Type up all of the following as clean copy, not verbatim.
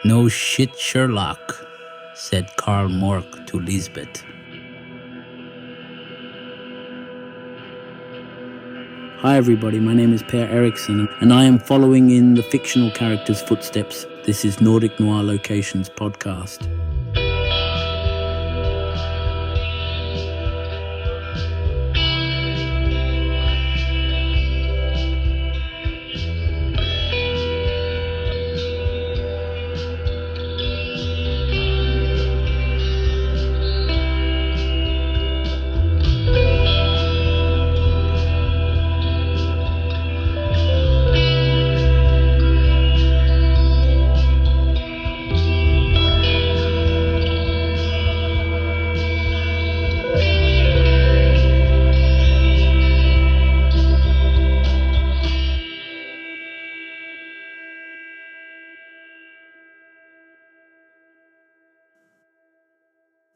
No shit, Sherlock, said Karl Mork to Lisbeth. Hi everybody, my name is Per Eriksson and I am following in the fictional character's footsteps. This is Nordic Noir Locations podcast.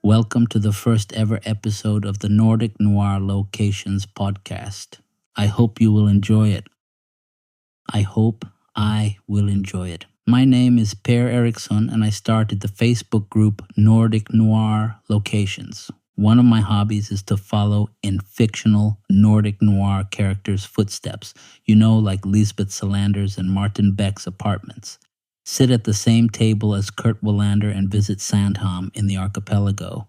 Welcome to the first ever episode of the Nordic Noir Locations podcast. I hope you will enjoy it. I hope I will enjoy it. My name is Per Eriksson and I started the Facebook group Nordic Noir Locations. One of my hobbies is to follow in fictional Nordic Noir characters' footsteps, like Lisbeth Salander's and Martin Beck's apartments. Sit at the same table as Kurt Wallander and visit Sandhamn in the archipelago.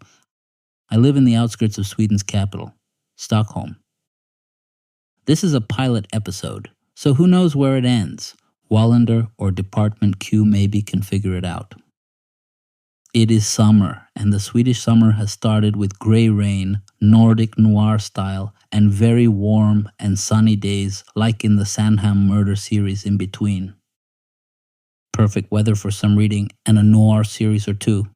I live in the outskirts of Sweden's capital, Stockholm. This is a pilot episode, so who knows where it ends? Wallander or Department Q maybe can figure it out. It is summer, and the Swedish summer has started with grey rain, Nordic Noir style, and very warm and sunny days like in the Sandhamn murder series in between. Perfect weather for some reading and a noir series or two.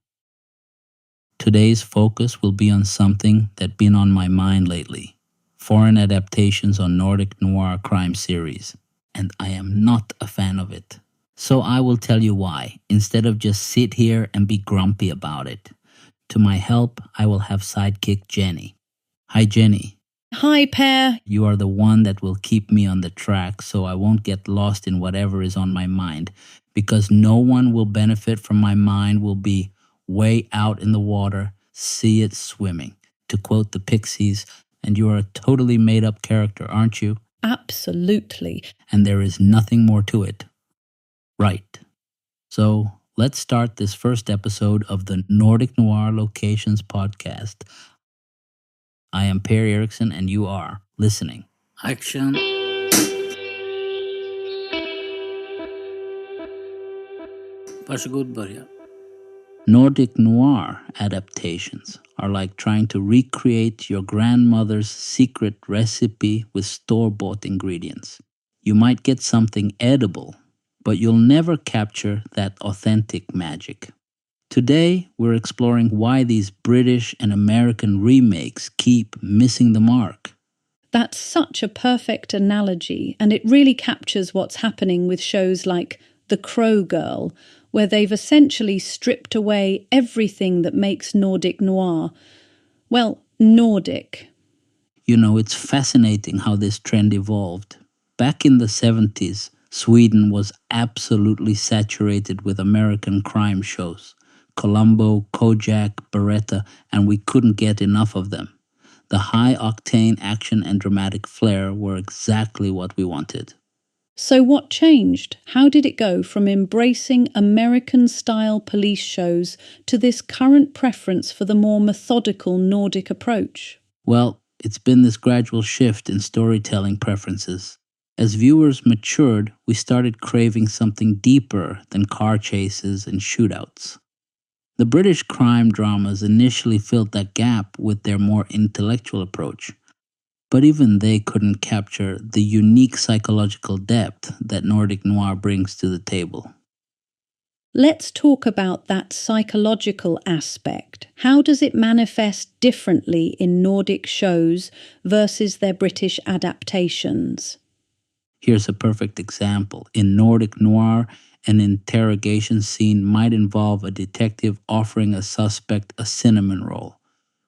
Today's focus will be on something that's been on my mind lately. Foreign adaptations on Nordic Noir crime series. And I am not a fan of it. So I will tell you why, instead of just sit here and be grumpy about it. To my help, I will have sidekick Jenny. Hi Jenny. Hi Per. You are the one that will keep me on the track so I won't get lost in whatever is on my mind. Because no one will benefit from my mind will be way out in the water, see it swimming. To quote the Pixies, and you are a totally made-up character, aren't you? Absolutely. And there is nothing more to it. Right. So let's start this first episode of the Nordic Noir Locations podcast. I am Per Eriksson and you are listening. Action. Varsågod börja. Nordic Noir adaptations are like trying to recreate your grandmother's secret recipe with store-bought ingredients. You might get something edible, but you'll never capture that authentic magic. Today, we're exploring why these British and American remakes keep missing the mark. That's such a perfect analogy, and it really captures what's happening with shows like The Crow Girl, where they've essentially stripped away everything that makes Nordic noir. Well, Nordic. It's fascinating how this trend evolved. Back in the 70s, Sweden was absolutely saturated with American crime shows. Columbo, Kojak, Beretta, and we couldn't get enough of them. The high-octane action and dramatic flair were exactly what we wanted. So what changed? How did it go from embracing American-style police shows to this current preference for the more methodical Nordic approach? Well, it's been this gradual shift in storytelling preferences. As viewers matured, we started craving something deeper than car chases and shootouts. The British crime dramas initially filled that gap with their more intellectual approach. But even they couldn't capture the unique psychological depth that Nordic Noir brings to the table. Let's talk about that psychological aspect. How does it manifest differently in Nordic shows versus their British adaptations? Here's a perfect example. In Nordic Noir, an interrogation scene might involve a detective offering a suspect a cinnamon roll,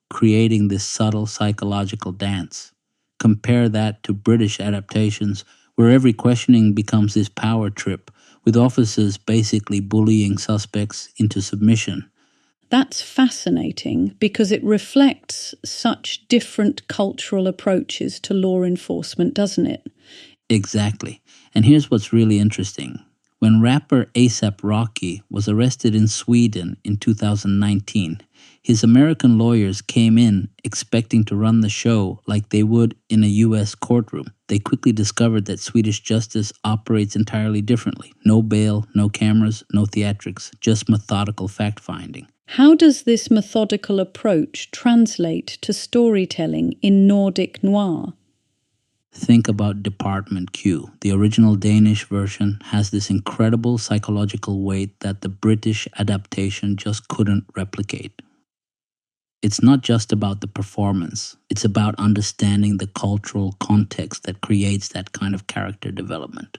creating this subtle psychological dance. Compare that to British adaptations, where every questioning becomes this power trip, with officers basically bullying suspects into submission. That's fascinating because it reflects such different cultural approaches to law enforcement, doesn't it? Exactly. And here's what's really interesting. When rapper A$AP Rocky was arrested in Sweden in 2019, his American lawyers came in expecting to run the show like they would in a US courtroom. They quickly discovered that Swedish justice operates entirely differently. No bail, no cameras, no theatrics, just methodical fact-finding. How does this methodical approach translate to storytelling in Nordic Noir? Think about Department Q. The original Danish version has this incredible psychological weight that the British adaptation just couldn't replicate. It's not just about the performance, it's about understanding the cultural context that creates that kind of character development.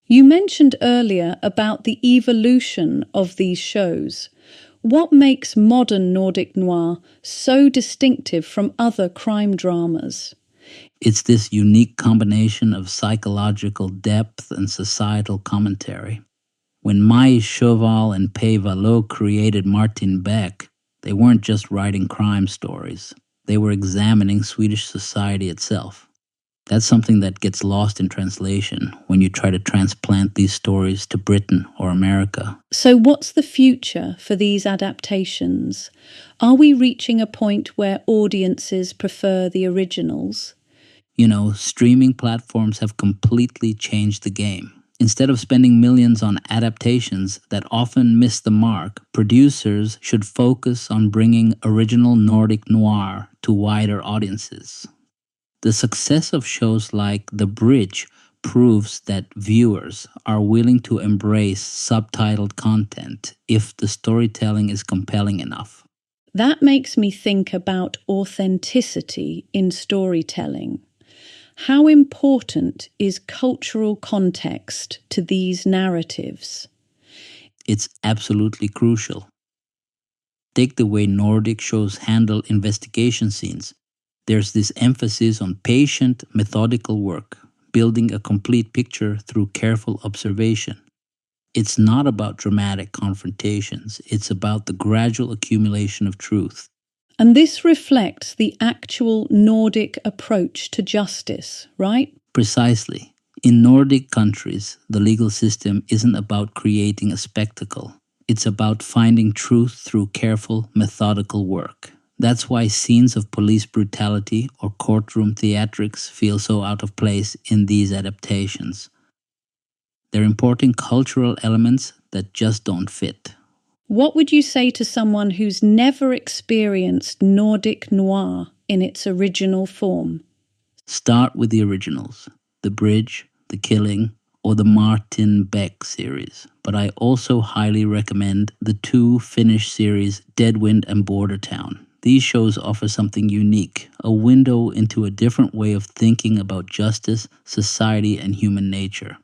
You mentioned earlier about the evolution of these shows. What makes modern Nordic Noir so distinctive from other crime dramas? It's this unique combination of psychological depth and societal commentary. When Mai Cheval and Pei Vallot created Martin Beck, they weren't just writing crime stories. They were examining Swedish society itself. That's something that gets lost in translation when you try to transplant these stories to Britain or America. So, what's the future for these adaptations? Are we reaching a point where audiences prefer the originals? You know, streaming platforms have completely changed the game. Instead of spending millions on adaptations that often miss the mark, producers should focus on bringing original Nordic noir to wider audiences. The success of shows like The Bridge proves that viewers are willing to embrace subtitled content if the storytelling is compelling enough. That makes me think about authenticity in storytelling. How important is cultural context to these narratives? It's absolutely crucial. Take the way Nordic shows handle investigation scenes. There's this emphasis on patient, methodical work, building a complete picture through careful observation. It's not about dramatic confrontations, it's about the gradual accumulation of truth. And this reflects the actual Nordic approach to justice, right? Precisely. In Nordic countries, the legal system isn't about creating a spectacle. It's about finding truth through careful, methodical work. That's why scenes of police brutality or courtroom theatrics feel so out of place in these adaptations. They're importing cultural elements that just don't fit. What would you say to someone who's never experienced Nordic noir in its original form? Start with the originals, The Bridge, The Killing, or the Martin Beck series. But I also highly recommend the two Finnish series Deadwind and Border Town. These shows offer something unique, a window into a different way of thinking about justice, society, and human nature.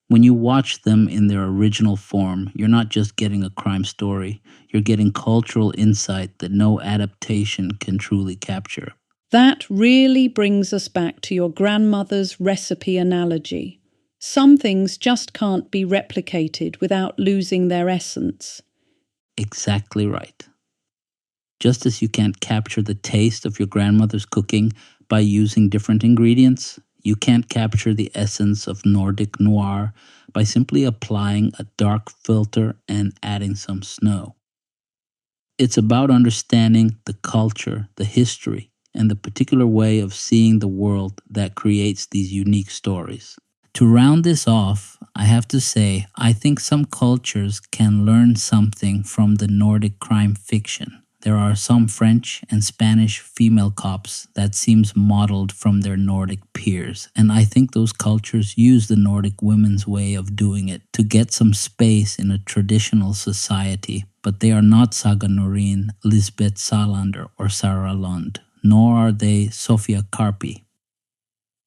When you watch them in their original form, you're not just getting a crime story, you're getting cultural insight that no adaptation can truly capture. That really brings us back to your grandmother's recipe analogy. Some things just can't be replicated without losing their essence. Exactly right. Just as you can't capture the taste of your grandmother's cooking by using different ingredients, you can't capture the essence of Nordic noir by simply applying a dark filter and adding some snow. It's about understanding the culture, the history, and the particular way of seeing the world that creates these unique stories. To round this off, I have to say, I think some cultures can learn something from the Nordic crime fiction. There are some French and Spanish female cops that seems modeled from their Nordic peers, and I think those cultures use the Nordic women's way of doing it to get some space in a traditional society, but they are not Saga Noreen, Lisbeth Salander, or Sarah Lund, nor are they Sofia Carpi.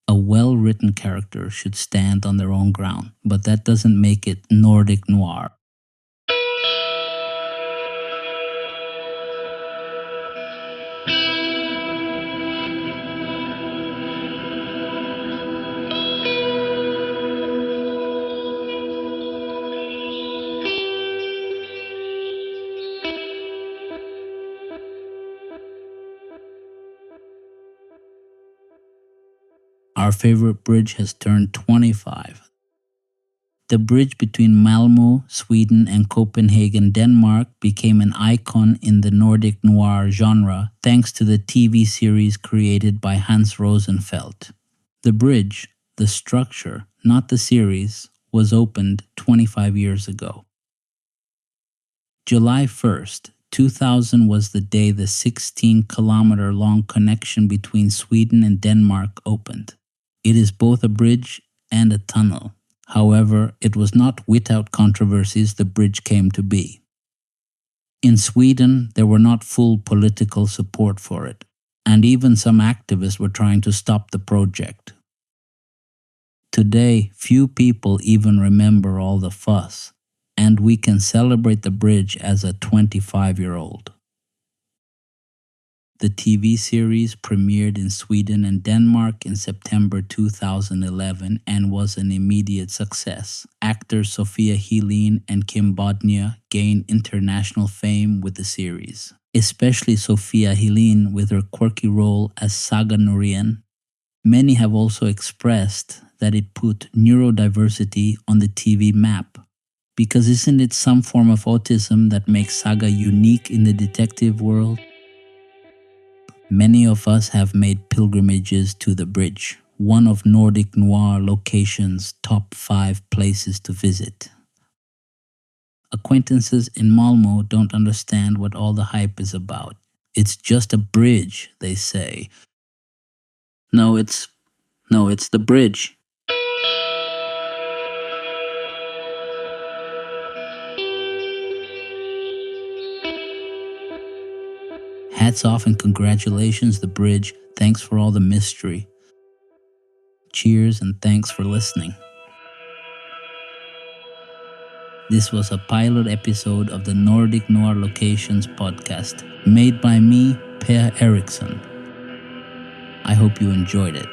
A well-written character should stand on their own ground, but that doesn't make it Nordic noir. our favorite bridge has turned 25. The bridge between Malmö, Sweden and Copenhagen, Denmark became an icon in the Nordic Noir genre thanks to the TV series created by Hans Rosenfeldt. The bridge, the structure, not the series, was opened 25 years ago. July 1st, 2000 was the day the 16-kilometer-long connection between Sweden and Denmark opened. It is both a bridge and a tunnel. However, it was not without controversies the bridge came to be. In Sweden, there were not full political support for it, and even some activists were trying to stop the project. Today, few people even remember all the fuss, and we can celebrate the bridge as a 25-year-old. The TV series premiered in Sweden and Denmark in September 2011 and was an immediate success. Actors Sofia Helin and Kim Bodnia gained international fame with the series, especially Sofia Helin with her quirky role as Saga Norén. Many have also expressed that it put neurodiversity on the TV map, because isn't it some form of autism that makes Saga unique in the detective world? Many of us have made pilgrimages to the bridge, one of Nordic Noir location's top 5 places to visit. Acquaintances in Malmö don't understand what all the hype is about. It's just a bridge, they say. No, it's the bridge. Hats off and congratulations, the bridge. Thanks for all the mystery. Cheers and thanks for listening. This was a pilot episode of the Nordic Noir Locations podcast, made by me, Per Eriksson. I hope you enjoyed it.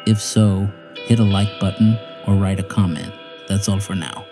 If so, hit a like button or write a comment. That's all for now.